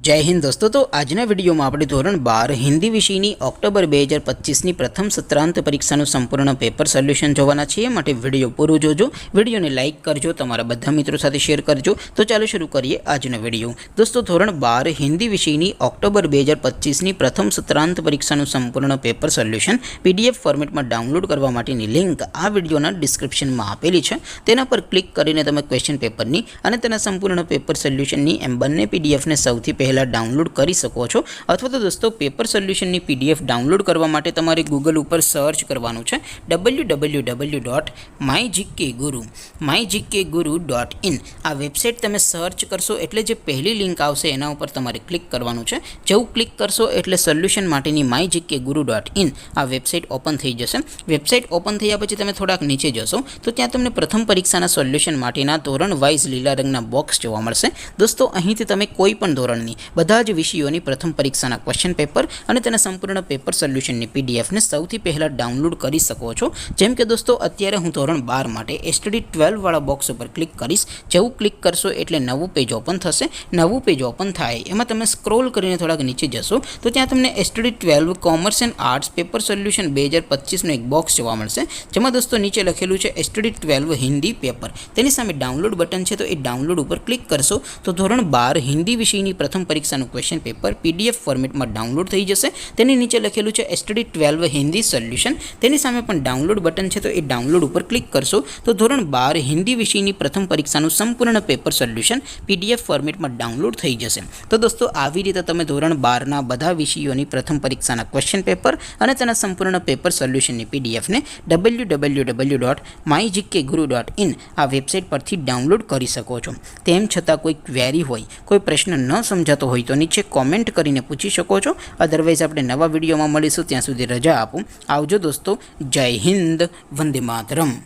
जय हिंद दोस्तों। तो आजना विडियो में આપણે ધોરણ 12 હિન્દી વિષયની ઓક્ટોબર 2025ની પ્રથમ સત્રાંત પરીક્ષાનું સંપૂર્ણ પેપર સોલ્યુશન જોવાના છીએ। માટે વિડિયો પૂરો જોજો, વિડિયોને લાઈક કરજો, તમારા બધા મિત્રો સાથે શેર કરજો। તો ચાલો શરૂ કરીએ આજનો વિડિયો। દોસ્તો ધોરણ 12 હિન્દી વિષયની ઓક્ટોબર 2025ની પ્રથમ સત્રાંત પરીક્ષાનું સંપૂર્ણ પેપર સોલ્યુશન પીડીએફ ફોર્મેટમાં ડાઉનલોડ કરવા માટેની લિંક આ વિડિયોના ડિસ્ક્રિપ્શનમાં આપેલી છે। તેના પર ક્લિક કરીને તમે ક્વેશ્ચન પેપરની અને તેના સંપૂર્ણ પેપર સોલ્યુશનની એમ બંને પીડીએફને સૌથી પહેલા डाउनलॉड कर सको छो। अथवा तो दोस्तों पेपर सोल्यूशन की पीडीएफ डाउनलॉड करवा माटे तमारे गूगल पर सर्च करवानुं छे www.mygkguru.in। आ वेबसाइट तमे सर्च करशो एटले जे पहली लिंक आवशे एना उपर तमारे क्लिक करवानुं छे। जेवुं क्लिक करशो एटले सोल्यूशन माटेनी mygkguru.in आ वेबसाइट ओपन थई जशे। वेबसाइट ओपन थया पछी तमे थोड़ाक नीचे जशो तो त्यां तमने प्रथम परीक्षाना सोल्यूशन माटेना धोरण वाइज लीला रंगना बॉक्स जोवा मळशे। दोस्तों અહીંથી તમે કોઈ પણ ધોરણની બધા જ વિષયોની પ્રથમ પરીક્ષાના ક્વેશ્ચન પેપર અને તેના સંપૂર્ણ પેપર સોલ્યુશનની પીડીએફને સૌથી પહેલા ડાઉનલોડ કરી શકો છો। જેમ કે દોસ્તો અત્યારે હું ધોરણ 12 માટે એસટીડી 12 વાળા બોક્સ ઉપર ક્લિક કરીશ। જેવું ક્લિક કરશો એટલે નવું પેજ ઓપન થશે। નવું પેજ ઓપન થાય એમાં તમે સ્ક્રોલ કરીને થોડાક નીચે જશો તો ત્યાં તમને STD 12 commerce and arts paper solution 2025 નો એક બોક્સ જોવા મળશે। જેમાં દોસ્તો નીચે લખેલું છે એસટીડી 12 હિન્દી પેપર। તેની સામે ડાઉનલોડ બટન છે તો એ ડાઉનલોડ ઉપર ક્લિક કરશો તો ધોરણ 12 હિન્દી વિષયની પ્રથમ પરીક્ષાનું ક્વેશ્ચન पेपर पीडीएफ फॉर्मेट में डाउनलॉड थई जशे। तेनी नीचे लखेलुं छे एसटीडी 12 हिंदी सोल्यूशन। तेनी सामे पण डाउनलॉड बटन छे तो ए डाउनलॉड पर क्लिक करशो तो धोरण 12 हिंदी विषयनी प्रथम परीक्षानुं संपूर्ण पेपर सोल्यूशन पीडीएफ फॉर्मेट में डाउनलॉड थई जशे। तो दोस्तों आवी रीते तमे धोरण 12 ना बधा विषयोनी प्रथम परीक्षाना क्वेश्चन पेपर अने तेना संपूर्ण पेपर सोल्यूशननी पीडीएफ ने www.mygkguru.in आ वेबसाइट परथी डाउनलॉड करी सको छो। तेम छतां कोई क्वेरी होय, कोई प्रश्न न समजातो होय तो नीचे कॉमेंट करीने पूछी शको छो। अदरवाइज आपणे नवा विडियो में मळीशुं, त्यां सुधी रजा आपो। आवजो दोस्तों। जय हिंद, वंदे मातरम।